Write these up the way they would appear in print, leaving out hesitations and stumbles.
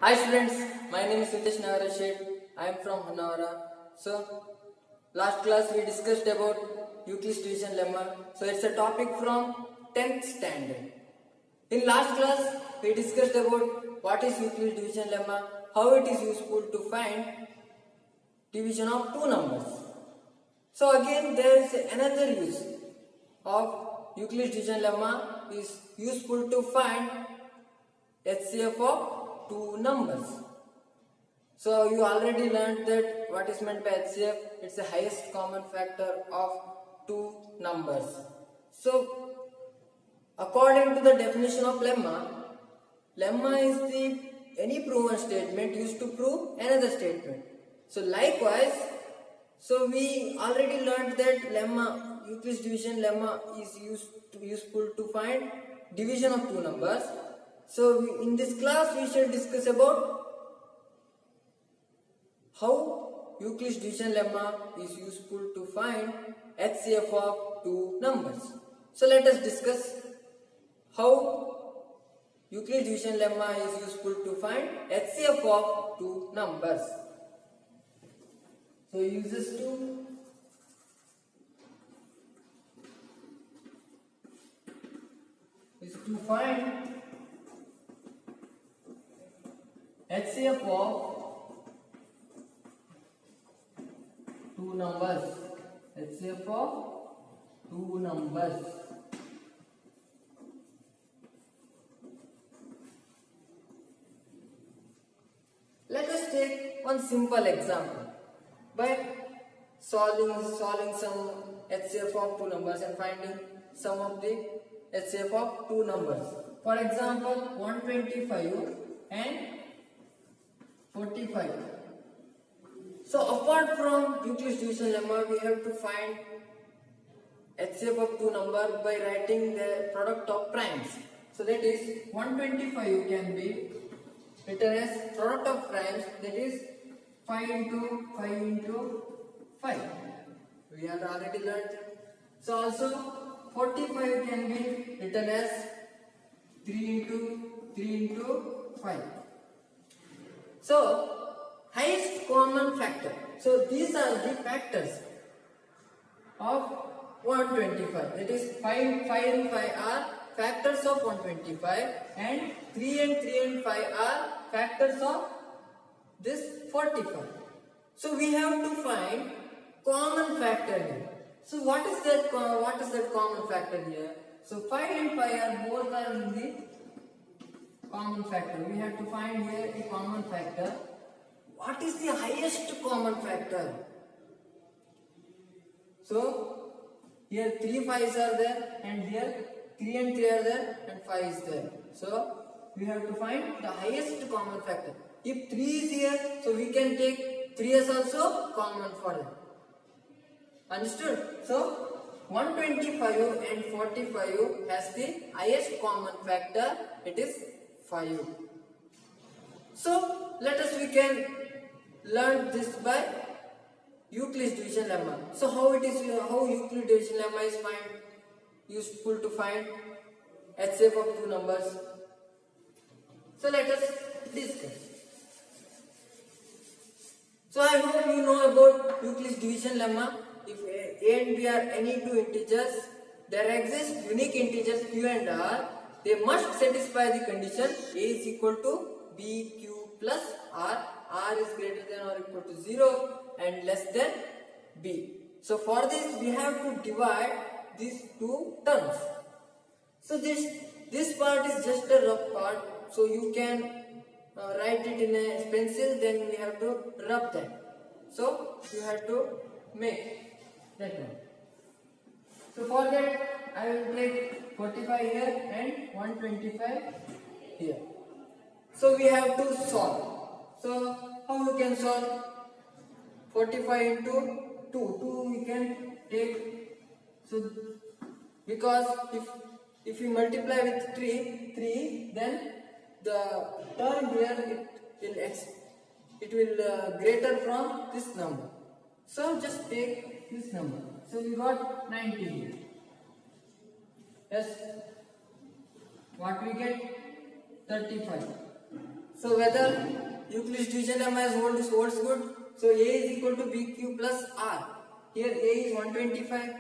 Hi students, my name is Nitesh Nagara Shet. I am from Hanavara. So, last class we discussed about Euclid's division lemma. So, it's a topic from 10th standard. In last class we discussed about what is Euclid's division lemma, how it is useful to find division of two numbers. So, again there is another use of Euclid's division lemma is useful to find HCF of two numbers. So you already learned that what is meant by HCF. It's the highest common factor of two numbers. So according to the definition of lemma is the any proven statement used to prove another statement. So likewise, so we already learned that Euclid's division lemma is useful to find division of two numbers. So in this class we shall discuss about how Euclid's division lemma is useful to find HCF of two numbers. So let us discuss how Euclid's division lemma is useful to find HCF of two numbers. So uses to find HCF of two numbers. HCF of two numbers. Let us take one simple example by solving some HCF of two numbers and finding sum of the HCF of two numbers. For example, 125 and 45. So apart from Euclid's division lemma, we have to find HCF of two numbers by writing the product of primes. So that is 125 can be written as product of primes, that is 5 into 5 into 5. We have already learned. So also 45 can be written as 3 into 5. So, highest common factor. So, these are the factors of 125. That is 5 and 5 are factors of 125 and 3 and 5 are factors of this 45. So, we have to find common factor here. So, what is that common factor here? So, 5 and 5 are both are in the common factor. We have to find here a common factor. What is the highest common factor? So here 3 5s are there and here 3 and 3 are there and 5 is there. So we have to find the highest common factor. If 3 is here, so we can take 3 as also common for it. Understood? So 125 and 45 has the highest common factor. It is 5. So we can learn this by Euclid's division lemma. So how Euclid's division lemma is useful to find HCF of two numbers. So let us discuss. So I hope you know about Euclid's division lemma. If A and B are any two integers, there exist unique integers Q and R. They must satisfy the condition A is equal to B, Q plus R. R is greater than or equal to 0 and less than B. So for this we have to divide these two terms. So this part is just a rough part. So you can write it in a pencil. Then we have to rub that. So you have to make that one. So for that I will take 45 here and 125 here. So we have to solve. So how we can solve? 45 into 2. 2 we can take. So because if we multiply with 3, then the term here it will greater from this number. So just take this number. So we got 19. Yes. What we get? 35. So whether Euclid's division lemma holds good. So A is equal to BQ plus R. Here A is 125.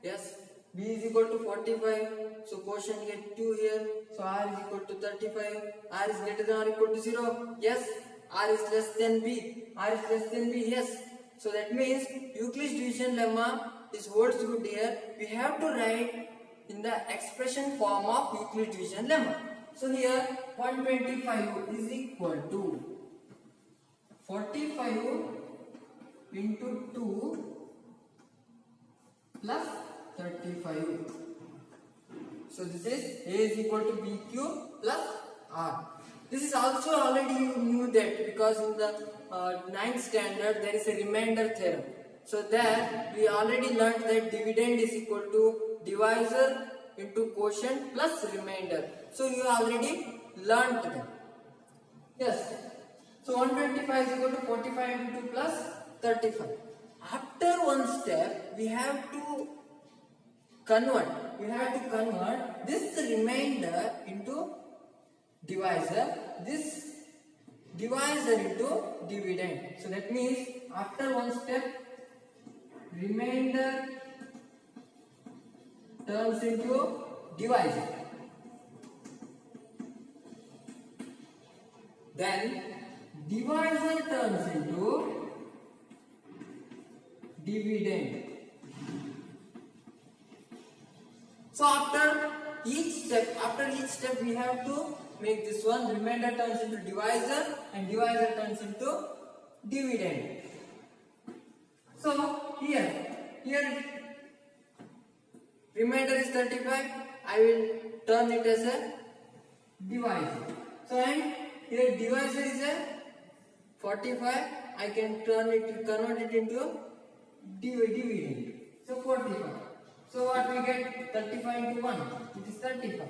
Yes. B is equal to 45. So quotient get 2 here. So R is equal to 35. R is greater than or equal to 0. Yes. R is less than B. R is less than B. Yes. So that means Euclid's division lemma is holds good here. We have to write in the expression form of Euclid's division lemma. So here 125 is equal to 45 into 2 plus 35. So this is A is equal to BQ plus R. This is also already you knew that because in the 9th standard there is a remainder theorem. So there we already learned that dividend is equal to divisor into quotient plus remainder. So you already learnt that. Yes. So 125 is equal to 45 into 2 plus 35. After one step we have to convert. We have to convert this remainder into divisor, this divisor into dividend. So that means after one step remainder turns into divisor. Then divisor turns into dividend. So after each step we have to make this one remainder turns into divisor and divisor turns into dividend. So here remainder is 35. I will turn it as a divisor. So and here divisor is a 45. I can convert it into dividend. So 45. So what we get 35 into 1, it is 35.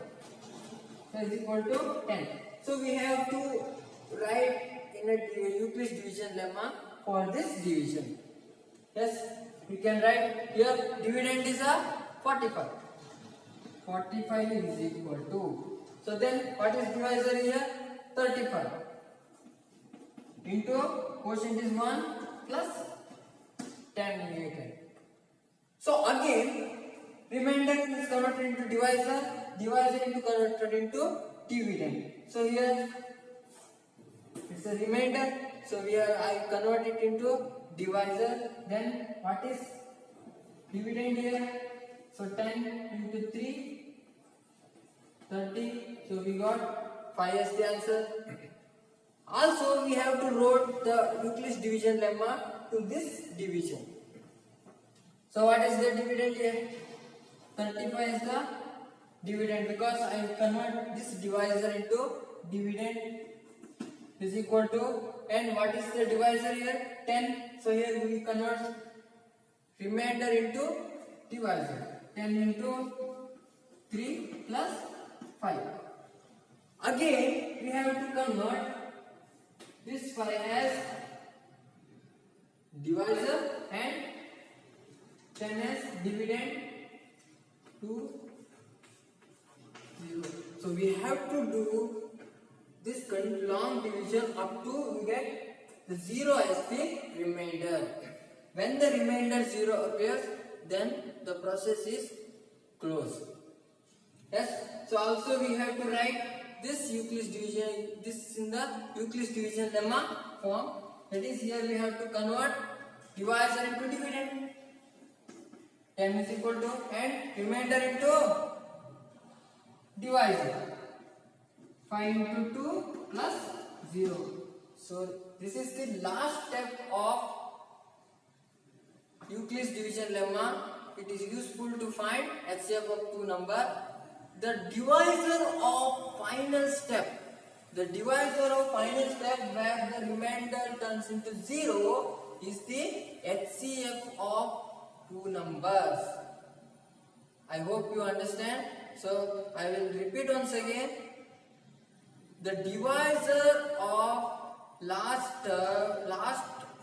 So is equal to 10. So we have to write in a Euclid's division lemma for this division. Yes, we can write here dividend is a 45. 45 is equal to. So then what is divisor here? 35 into quotient is 1 plus 10 we get. So again remainder is converted into divisor, divisor into converted into dividend. So here it's a remainder. So here I convert it into divisor. Then what is dividend here? So 10 into 3, 30. So we got 5 as the answer. Also we have to write the Euclid's division lemma to this division. So what is the dividend here? 35 is the dividend because I convert this divisor into dividend is equal to, and what is the divisor here? 10. So here we convert remainder into divisor. 10 into 3 plus 5. Again we have to convert this 5 as divisor and 10 as dividend to 0. So we have to do this long division up to we get the 0 as the remainder. When the remainder 0 appears, then the process is closed. Yes. So also we have to write this Euclid's division, this in the Euclid's division lemma form. That is, here we have to convert divisor into dividend. 10 is equal to and remainder into divisor. 5 into 2 plus 0. So this is the last step of Euclid's division lemma. It is useful to find HCF of two number. The divisor of final step. The divisor of final step where the remainder turns into 0 is the HCF of two numbers. I hope you understand. So I will repeat once again. The divisor of last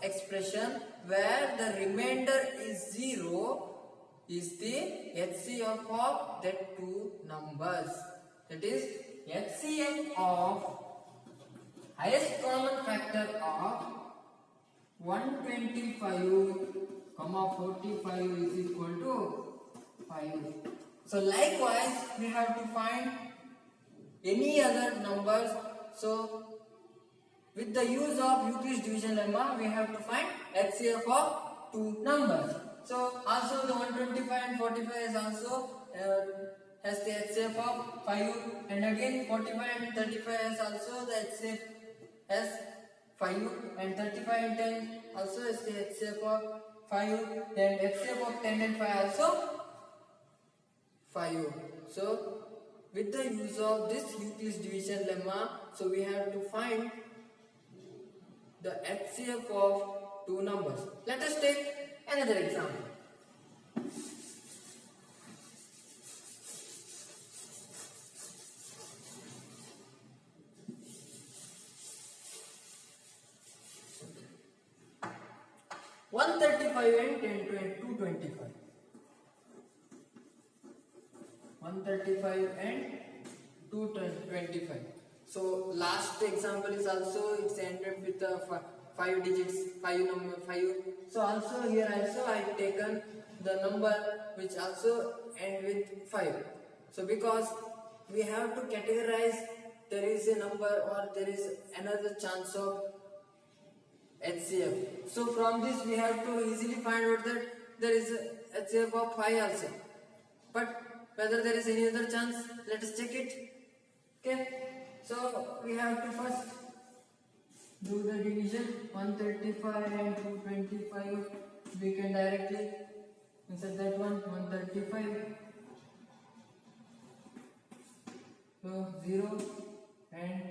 expression where the remainder is 0 is the HCF of that two numbers. That is HCF of highest common factor of 125, 45 is equal to 5. So likewise, we have to find any other numbers. So with the use of Euclid's division lemma, we have to find HCF of two numbers. So also the 125 and 45 is also has the HCF of 5, and again 45 and 35 has also the HCF as 5, and 35 and 10 also has the HCF of 5, then HCF of 10 and 5 also 5. So with the use of this Euclid's division lemma, so we have to find the HCF of two numbers. Let us take another example. One 35 and 225. 135 and 225. So last example is also it's ended with the 5 digits, 5 number 5. So also here also I have taken the number which also end with 5. So because we have to categorize, there is a number or there is another chance of HCF. So from this we have to easily find out that there is a HCF of 5 also. But whether there is any other chance, let us check it. Okay. So we have to first do the division. 135 and 225. We can directly insert that one. 135. So 0 and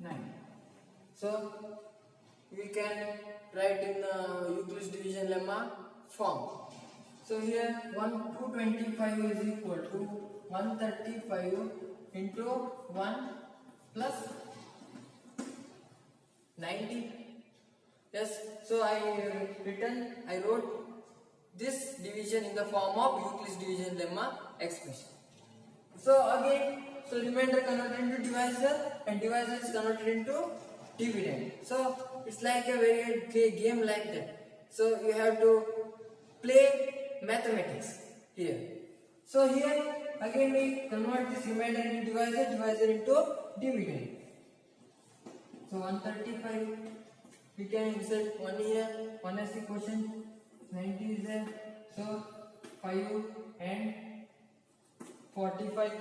9. So we can write in Euclid's division lemma form. So here 225 is equal to 135 into 1 plus 90. Yes, so I wrote this division in the form of Euclid's division lemma expression. So again, so remainder converted into divisor and divisor is converted into dividend. So it's like a very game like that. So you have to play mathematics here. So here again we convert this remainder into divisor into dividend. So 135 we can insert 1 here, 1 as the quotient, 90 is there. So 5 and 45.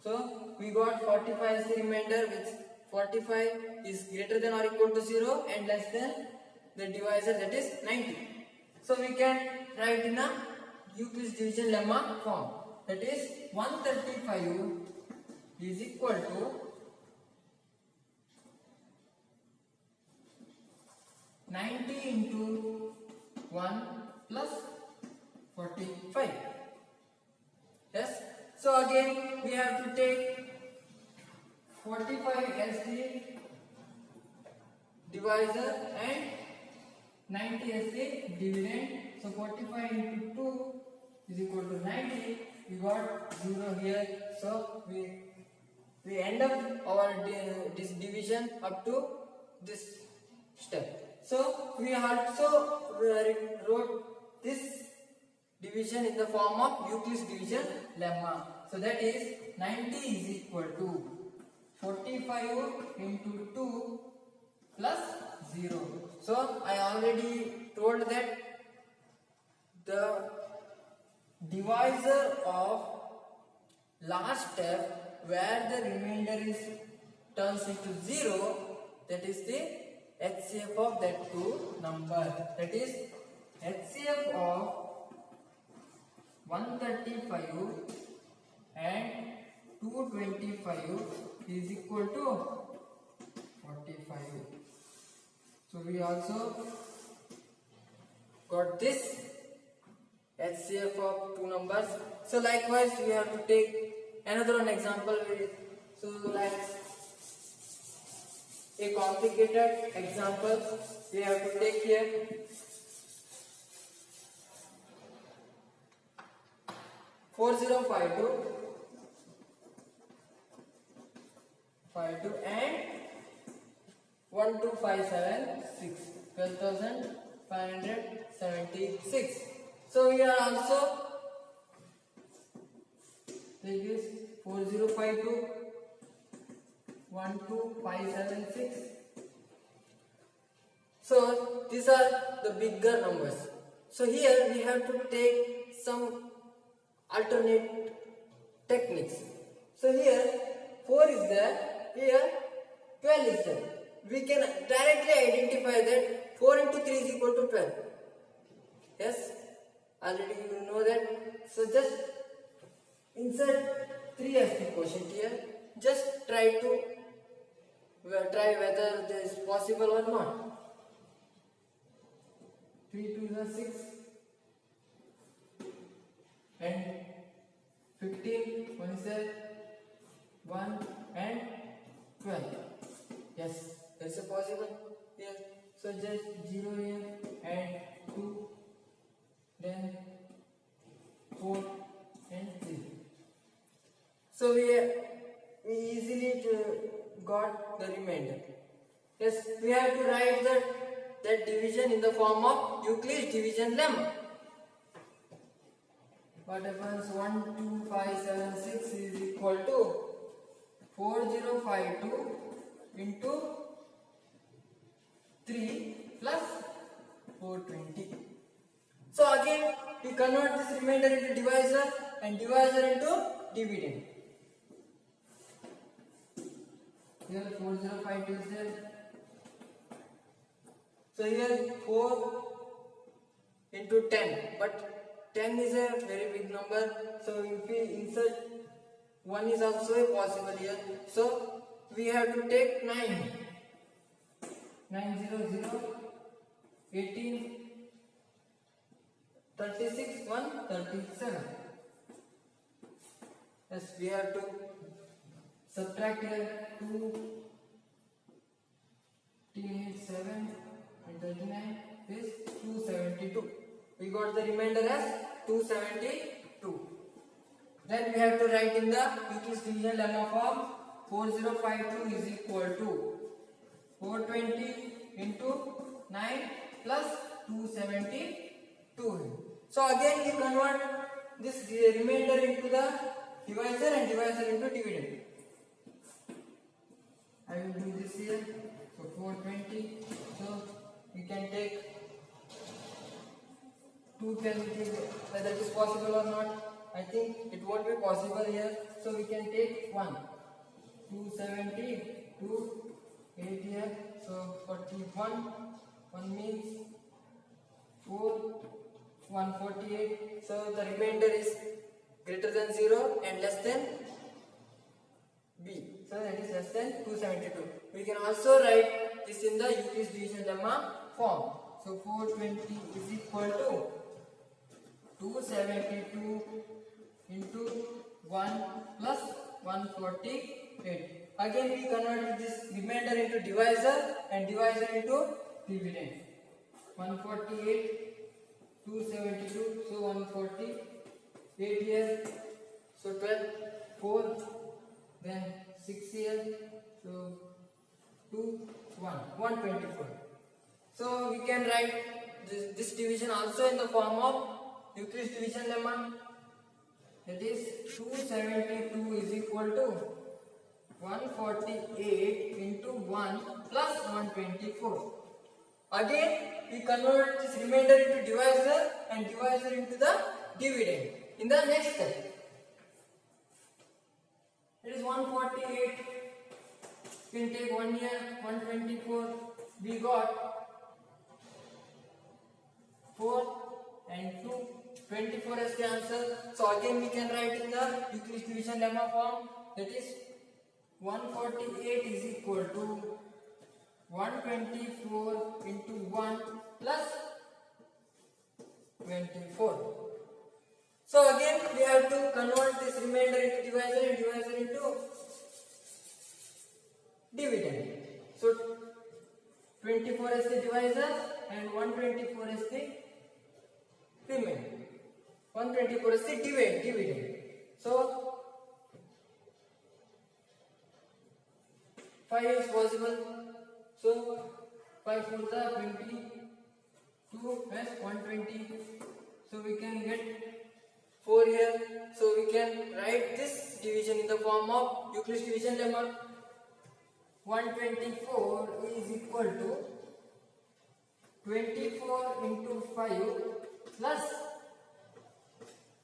So we got 45 as the remainder, which 45 is greater than or equal to 0 and less than the divisor, that is 90. So we can write in a Euclid's division lemma form, that is 135 is equal to 90 into 1 plus 45. Yes. So again we have to take 45 as the divisor and 90 as the dividend. So 45 into 2 is equal to 90. We got 0 here. So we end up our this division up to this step. So we also wrote this division in the form of Euclid's division lemma. So that is 90 is equal to 45 into 2 plus 0. So I already told that the divisor of last step where the remainder is turns into 0, that is the HCF of that two number. That is HCF of 135 and 225 is equal to 45. So we also got this HCF of two numbers. So likewise we have to take another one example. So like a complicated example we have to take here. 52 and 12576, 12,576. So here also take this 4052 12576. So these are the bigger numbers. So here we have to take some alternate techniques. So here 4 is there, here 12 is there. We can directly identify that 4 into 3 is equal to 12. Yes, already you know that. So just insert 3 as the quotient here. Just try whether this is possible or not. 3 2 is 6 and 15 1 is 1 and 12. Yes, that's a possible here. So just 0 here and 2, then 4 and 3. So we easily got the remainder. Yes, we have to write that division in the form of Euclid's division lemma. What happens? 12576 is equal to 4052 into 3 plus 420. So again we convert this remainder into divisor and divisor into dividend. Here 4052 is there. So here 4 into 10, but 10 is a very big number. So if we insert 1 is also possible here. So we have to take 9. 900 18 36 137. Yes, we have to subtract here 2 7 and 39 is 272. We got the remainder as 272. Then we have to write in the Euclid's division lemma form. 4052 is equal to 420 into 9 plus 272. So again we convert this remainder into the divisor and divisor into dividend. I will do this here. So 420. So we can take 210, whether it is possible or not. I think it won't be possible here. So we can take 1. 270, 2, 8 here. So 41. 1 means 4, 148. So the remainder is greater than 0 and less than B. So that is less than 272. We can also write this in the Euclid's division lemma form. So 420 is equal to 272 into 1 plus 148. Again we convert this remainder into divisor and divisor into dividend. 148, 272, so 148 here, so 12, 4, then 6 here, so 2, 1, 124. So we can write this division also in the form of Euclid's division lemma. That is 272 is equal to 148 into 1 plus 124. Again we convert this remainder into divisor and divisor into the dividend in the next step. It is 148. We can take 1 here, 124. We got 4 and 2, 24 as the answer. So again we can write in the Euclid's division lemma form. That is 148 is equal to 124 into 1 plus 24. So again we have to convert this remainder into divisor and divisor into dividend. So 24 is the divisor and 124 is the remainder. 124 is the dividend. So 5 is possible. So 5 for the 20, 2 plus 120. So we can get 4 here. So we can write this division in the form of Euclid's division lemma. 124 is equal to 24 into 5 plus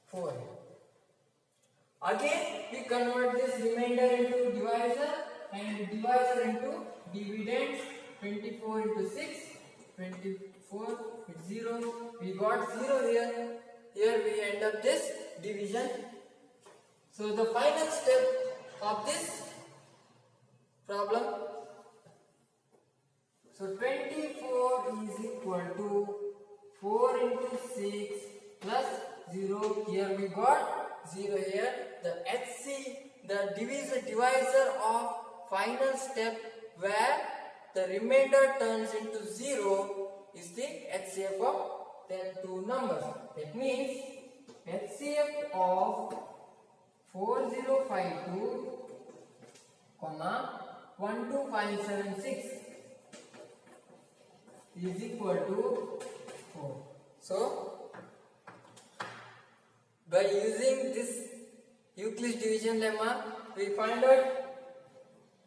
4. Again we convert this remainder into divisor and divisor into dividends. 24 into 6, 24 with 0. We got 0 here. Here we end up this division. So the final step of this problem. So 24 is equal to 4 into 6 plus 0. Here we got 0 here. The HC, the divisor of final step where the remainder turns into 0 is the HCF of then two numbers. That means HCF of 4052, 12576 is equal to 4. So by using this Euclid's division lemma, we find out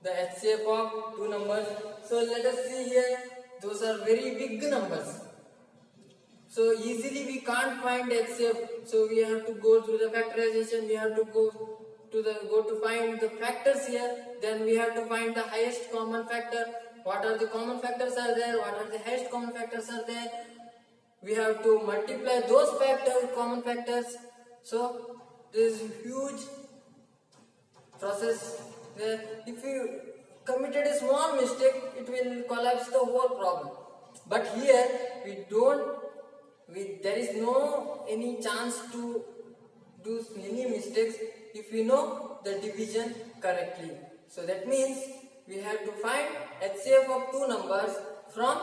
the HCF of two numbers. So let us see here, those are very big numbers. So easily we can't find HCF. So we have to go through the factorization. We have to go to find the factors here. Then we have to find the highest common factor. What are the common factors are there? What are the highest common factors are there? We have to multiply those factors, common factors. So this is huge process where if you committed a small mistake, it will collapse the whole problem. But here there is no any chance to do any mistakes if we know the division correctly. So that means we have to find HCF of two numbers from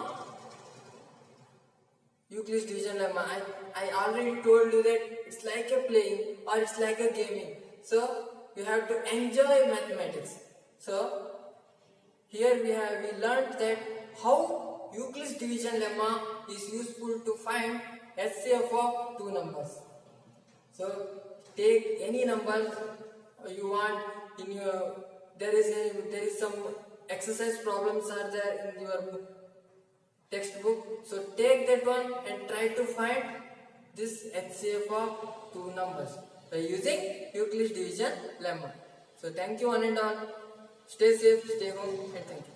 Euclid's division lemma. I already told you that it's like a playing or it's like a gaming. So you have to enjoy mathematics. So here we learned that how Euclid's division lemma is useful to find HCF of two numbers. So take any number you want in your. There is some exercise problems are there in your textbook. So take that one and try to find this HCF of two numbers by using Euclid's division lemma. So thank you one and all. Stay safe, stay home, and thank you.